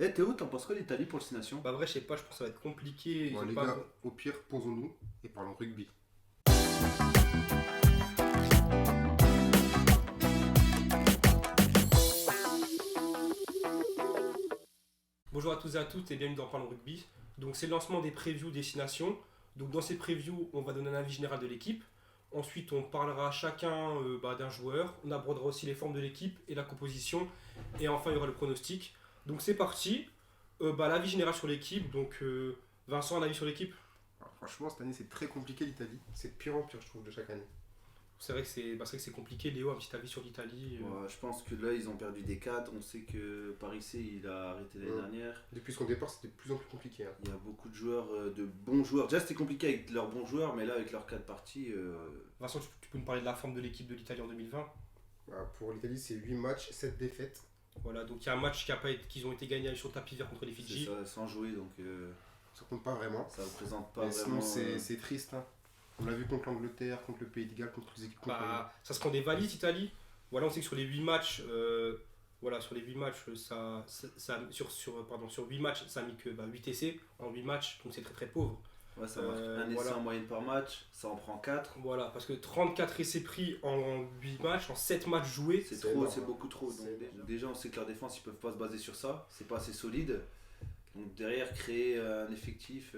Eh Théo, t'en penses quoi l'Italie pour le 6 Nations? Bah, vrai, je sais pas, je pense que ça va être compliqué. Ils Bon, ont les pas. gars, au pire, posons-nous et parlons rugby. Bonjour à tous et à toutes et bienvenue dans Parlons Rugby. Donc, c'est le lancement des previews Destination. Donc, dans ces previews, on va donner un avis général de l'équipe. Ensuite, on parlera chacun d'un joueur. On abordera aussi les formes de l'équipe et la composition. Et enfin, il y aura le pronostic. Donc, c'est parti. L'avis général sur l'équipe. Donc, Vincent, un avis sur l'équipe? Alors, franchement, cette année, c'est très compliqué l'Italie. C'est de pire en pire, je trouve, de chaque année. C'est vrai que c'est compliqué. Léo, un petit avis sur l'Italie. Ouais, je pense que là, ils ont perdu des cadres. On sait que Paris C, il a arrêté l'année dernière. Depuis son départ, c'était de plus en plus compliqué. Hein. Il y a beaucoup de joueurs, de bons joueurs. Déjà, c'était compliqué avec leurs bons joueurs, mais là, avec leurs cadres partis, Vincent, tu peux nous parler de la forme de l'équipe de l'Italie en 2020? Pour l'Italie, c'est 8 matchs, 7 défaites. Voilà, donc il y a un match qu'ils ont été gagnés sur le tapis vert contre les c'est Fidji. ça, sans jouer, donc Ça compte pas vraiment. ça représente pas Mais sinon, vraiment. c'est triste. Hein. On l'a vu contre l'Angleterre, contre le Pays de Galles, contre les équipes contre Ça se prend des valises Italie. Voilà, on sait que sur les 8 matchs, sur les 8 matchs, sur 8 matchs, ça a mis que 8 essais en 8 matchs, donc c'est très très pauvre. Ouais, ça marque un essai voilà. en moyenne par match, ça en prend 4. Voilà, parce que 34 essais pris en 8 matchs, en 7 matchs joués. C'est C'est trop, énorme, c'est hein. beaucoup trop. C'est Donc, énorme. déjà, on sait que leur défense, ils peuvent pas se baser sur ça. C'est pas assez solide. Donc derrière, créer un effectif.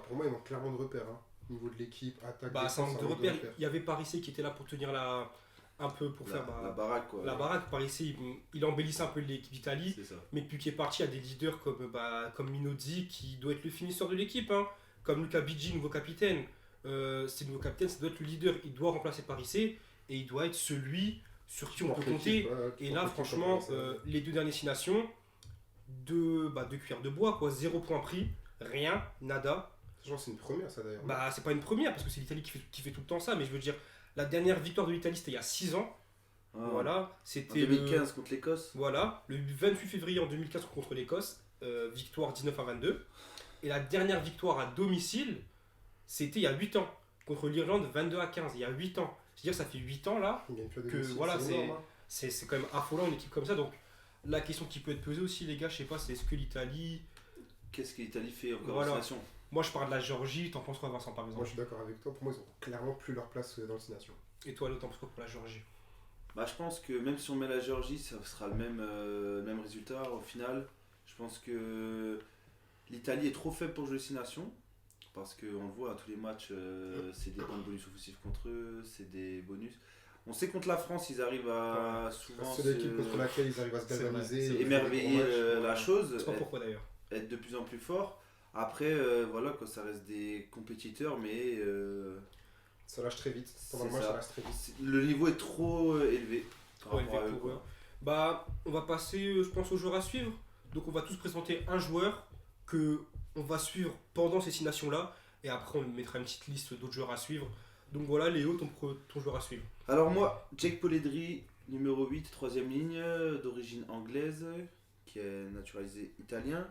Pour moi, il manque clairement de repères. Hein. Au niveau de l'équipe, attaque, Ça défense, manque de repères. Il y avait Paris C qui était là pour tenir un peu pour faire La baraque, quoi. la baraque. Paris C, il embellissait un peu l'équipe d'Italie. C'est ça. Mais depuis qu'il est parti, il y a des leaders comme Minozzi qui doit être le finisseur de l'équipe, hein. Comme Luca Bigi, nouveau capitaine. C'est le nouveau capitaine, ça doit être le leader. Il doit remplacer Paris C et il doit être celui sur qui on peut compter. Et là, franchement, les deux dernières destinations, deux cuillères de bois, quoi. 0 point pris, rien, nada. C'est une première, ça d'ailleurs. C'est pas une première parce que c'est l'Italie qui fait tout le temps ça, mais je veux dire, la dernière victoire de l'Italie c'était il y a 6 ans. Ah, Voilà, en c'était 2015 contre l'Écosse. Voilà, le 28 février en 2004 contre l'Écosse, victoire 19-22. Et la dernière victoire à domicile, c'était il y a 8 ans, contre l'Irlande 22-15, il y a 8 ans. C'est-à-dire que ça fait 8 ans là, Il gagne plus à que domicile, voilà, c'est énorme, hein. c'est quand même affolant une équipe comme ça. Donc la question qui peut être posée aussi les gars, je sais pas, c'est est-ce que l'Italie... Qu'est-ce que l'Italie fait encore Voilà. en destination? Moi je parle de la Géorgie, t'en penses quoi Vincent par exemple? Moi, je suis d'accord avec toi. Pour moi, ils ont clairement plus leur place dans le 6 Nations. Et toi l'autre, t'en penses quoi pour la Géorgie? Je pense que même si on met la Géorgie, ça sera le même résultat au final. Je pense que l'Italie est trop faible pour jouer 6 nations. Parce qu'on le voit à tous les matchs, c'est des points de bonus offensifs contre eux, c'est des bonus. On sait contre la France, ils arrivent à souvent C'est l'équipe contre laquelle ils arrivent à se C'est vrai, galvaniser. c'est et émerveiller faire des gros matchs. la chose, Je sais pas pourquoi d'ailleurs. être de plus en plus fort. Après, voilà, quoi, ça reste des compétiteurs, mais Ça lâche très vite. Pendant le C'est match, ça. ça lâche très vite. le niveau est trop élevé par Trop rapport à élevé eux, pour quoi. eux. On va passer, je pense, aux joueurs à suivre. Donc on va tous présenter un joueur que on va suivre pendant ces 6 nations-là. Et après, on mettra une petite liste d'autres joueurs à suivre. Donc voilà, Léo, ton joueur à suivre. Alors moi, Jake Polledri, numéro 8, troisième ligne, d'origine anglaise, qui est naturalisé italien.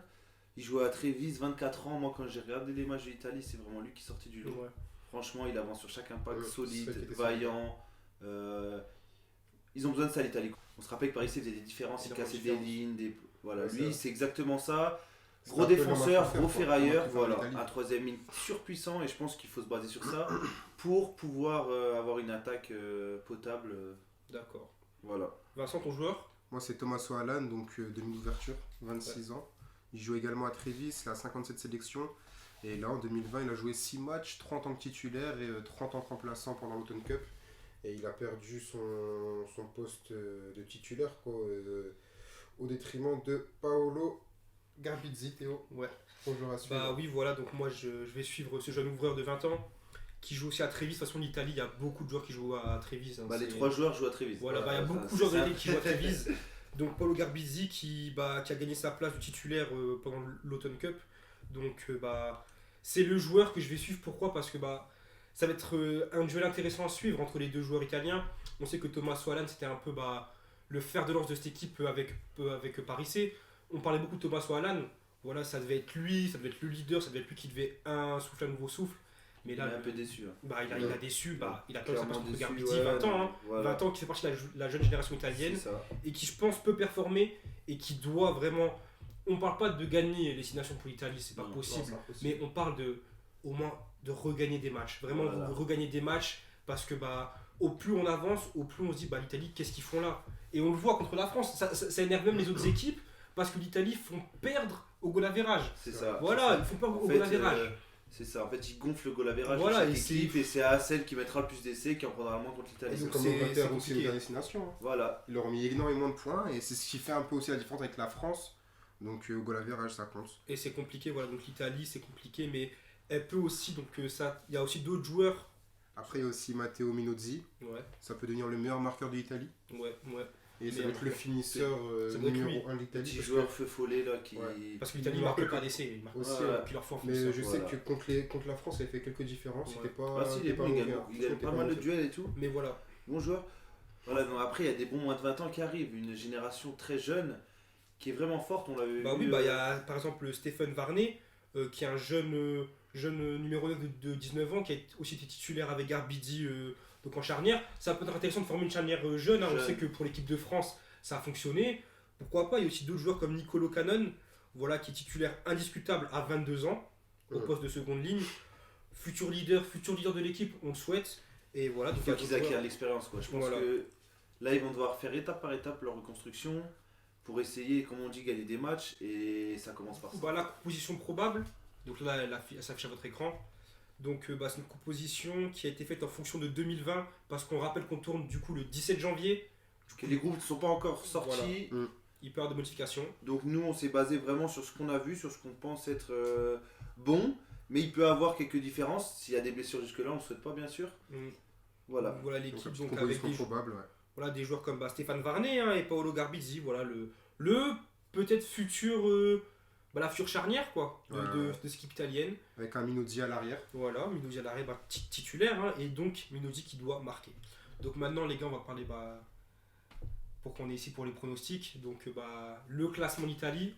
Il joue à Trévise, 24 ans. Moi, quand j'ai regardé les matchs de l'Italie, c'est vraiment lui qui sortait du lot. Ouais. Franchement, il avance sur chaque impact, C'est solide, ça qui était vaillant. Ils ont besoin de ça, l'Italie. On se rappelle que Paris C faisait des différences, il Énormément cassait de des différences. lignes. Voilà, Ouais, lui, ça. c'est exactement ça. C'est Gros un peu défenseur, le gros Marc Lefebvre, ferrailleur, quoi, voilà, l'Italie. un troisième ligne surpuissant et je pense qu'il faut se baser sur ça pour pouvoir avoir une attaque potable. D'accord. Voilà. Vincent, ton joueur? Moi, c'est Thomas O'Hallan, donc demi-ouverture, 26 ans. Il joue également à Trévis, il a 57 sélections. Et là, en 2020, il a joué 6 matchs, 30 ans de titulaire et 30 ans de remplaçant pendant l'Autumn Cup. Et il a perdu son poste de titulaire quoi, au détriment de Paolo Garbizzi, Théo. Ouais. Ton joueur à suivre. Oui, voilà, donc moi je vais suivre ce jeune ouvreur de 20 ans qui joue aussi à Trévis. De toute façon, l'Italie, il y a beaucoup de joueurs qui jouent à Trévis. Hein, Les c'est- 3 joueurs jouent à Trévise. Voilà, il y a beaucoup de joueurs de l'Italie qui jouent à Trévis. Donc Paulo Garbizzi qui a gagné sa place de titulaire pendant l'Autumn Cup. Donc c'est le joueur que je vais suivre. Pourquoi? Parce que ça va être un duel intéressant à suivre entre les deux joueurs italiens. On sait que Thomas O'Hallan c'était un peu le fer de lance de cette équipe avec Paris C. On parlait beaucoup de Thomas O'Hallan. Voilà, ça devait être lui, ça devait être le leader, ça devait être lui qui devait souffler un nouveau souffle. Mais Il est là, un peu déçu. il a déçu. Il a perdu sa place Clairement contre déçu, Garbizzi, ouais, 20 ans. Hein. voilà. 20 ans qui fait partie de la jeune génération C'est italienne ça. et qui je pense peut performer et qui doit vraiment on parle pas de gagner les 6 nations pour l'Italie, c'est pas Non, possible. c'est impossible. Mais on parle au moins de regagner des matchs. Vraiment, Voilà. regagner des matchs parce que au plus on avance, au plus on se dit l'Italie, qu'est-ce qu'ils font là? Et on le voit contre la France, ça énerve même les autres équipes parce que l'Italie font perdre au goal average. C'est ça. Voilà, ils font perdre En au fait, goal average. c'est ça. En fait, ils gonflent le goal average Voilà, de et chaque équipe et c'est à celle qui mettra le plus d'essais qui en prendra le moins contre l'Italie. Et donc, Comme c'est l'Angleterre aussi compliqué. les dernières destinations. Hein. Voilà. Ils leur ont mis énormément de points et c'est ce qui fait un peu aussi la différence avec la France. Donc au goal average, ça compte. Et c'est compliqué, voilà, donc l'Italie c'est compliqué, mais elle peut aussi, donc ça, il y a aussi d'autres joueurs. Après, il y a aussi Matteo Minozzi. Ouais, Ça peut devenir le meilleur marqueur de l'Italie. ouais. Et ça Mais doit être le finisseur ça doit être lui. numéro 1 de l'Italie. Petit parce joueur feu follet là qui. Ouais. Parce que l'Italie Il marque marque pas d'essai, ils marquent aussi, pas, ouais. puis leur fort Mais je sais Voilà. que contre la France, il a fait quelques différences. Ouais. C'était pas. Ah si, il est c'était bon, pas il mauvais, gagne, hein. il gagne C'était pas mal de mauvais. duels et tout. Mais voilà, Bon joueur. Voilà, donc après il y a des bons moins de 20 ans qui arrivent, une génération très jeune qui est vraiment forte, on l'avait vu. oui, il y a par exemple Stéphane Varney, qui est un jeune numéro 9 de 19 ans, qui a aussi été titulaire avec Garbidi donc en charnière. Ça peut être intéressant de former une charnière jeune, hein. On Jeune. sait que pour l'équipe de France, ça a fonctionné. Pourquoi pas, il y a aussi d'autres joueurs comme Nicolo Cannon, voilà, qui est titulaire indiscutable à 22 ans, au Ouais. poste de seconde ligne. Futur leader de l'équipe, on le souhaite. Et voilà, donc Il il y faut a qu'ils d'autres acquièrent joueurs. l'expérience quoi. Je pense Voilà. que là ils vont devoir faire étape par étape leur reconstruction pour essayer, comme on dit, gagner des matchs et ça commence par ça. La composition probable, donc là elle s'affiche à votre écran. Donc c'est une composition qui a été faite en fonction de 2020 parce qu'on rappelle qu'on tourne du coup le 17 janvier. Que les groupes ne sont pas encore sortis. Voilà. Il peut y avoir de modifications. Donc nous on s'est basé vraiment sur ce qu'on a vu, sur ce qu'on pense être bon, mais il peut y avoir quelques différences. S'il y a des blessures jusque-là, on ne le souhaite pas bien sûr. Voilà. Voilà Donc, l'équipe la donc, petite avec composition des, probable, ouais. voilà, des joueurs comme Stéphane Varney et Paolo Garbizzi. Voilà le peut-être futur la future charnière quoi, de Ouais. cette équipe italienne. Avec un Minozzi à l'arrière. Voilà, Minozzi à l'arrêt titulaire hein, et donc Minozzi qui doit marquer. Donc maintenant les gars on va parler pour qu'on est ici pour les pronostics. Donc le classement d'Italie.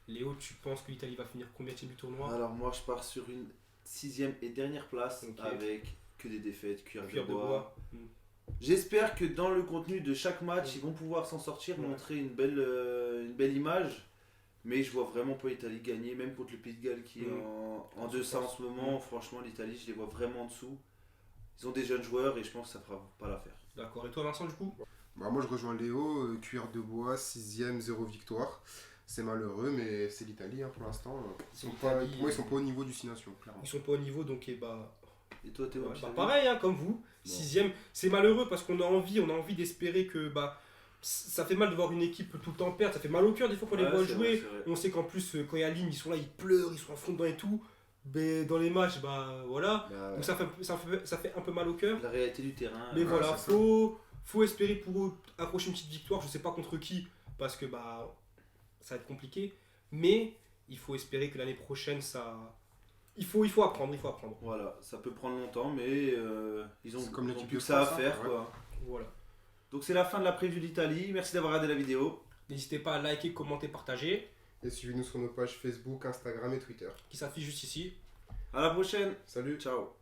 Léo, tu penses que l'Italie va finir combien du tournoi? Alors moi je pars sur une 6ème et dernière place Ok. avec que des défaites, cuir Cuir de de bois. bois. J'espère que dans le contenu de chaque match, Mm. ils vont pouvoir s'en sortir, Ouais. montrer une belle image. Mais je vois vraiment pas l'Italie gagner, même contre le Pays de Galles qui est en deçà en ce moment. Franchement, l'Italie, je les vois vraiment en dessous. Ils ont des jeunes joueurs et je pense que ça fera pas l'affaire. D'accord. Et toi Vincent du coup? Bah, moi, je rejoins Léo. Cuir de bois, 6ème, 0 victoire. C'est malheureux, mais c'est l'Italie hein, pour l'instant. C'est Pour moi, l'Italie. ils sont pas au niveau du 6 nations, clairement. Ils sont pas au niveau donc Et toi, Théo, ouais, tu savais pareil hein, comme vous. 6ème. C'est malheureux parce qu'on a envie d'espérer que ça fait mal de voir une équipe tout le temps perdre. Ça fait mal au cœur des fois qu'on les Ouais, voit c'est jouer. vrai, c'est vrai. On sait qu'en plus quand il y a ligne ils sont là, ils pleurent, ils sont en fond dedans et tout. Mais dans les matchs voilà. Bah, ouais. Donc ça fait un peu mal au cœur. La réalité du terrain. Mais Ouais, voilà, c'est ça. faut espérer pour eux accrocher une petite victoire. Je sais pas contre qui, parce que ça va être compliqué. Mais il faut espérer que l'année prochaine, il faut apprendre. Voilà, ça peut prendre longtemps, mais ils ont, C'est comme ils ont l'équipe plus de que ça à France, hein, faire. ouais. Quoi. Voilà. Donc c'est la fin de la preview d'Italie. Merci d'avoir regardé la vidéo. N'hésitez pas à liker, commenter, partager, Et suivez-nous sur nos pages Facebook, Instagram et Twitter. qui s'affiche juste ici. À la prochaine. Salut! Ciao.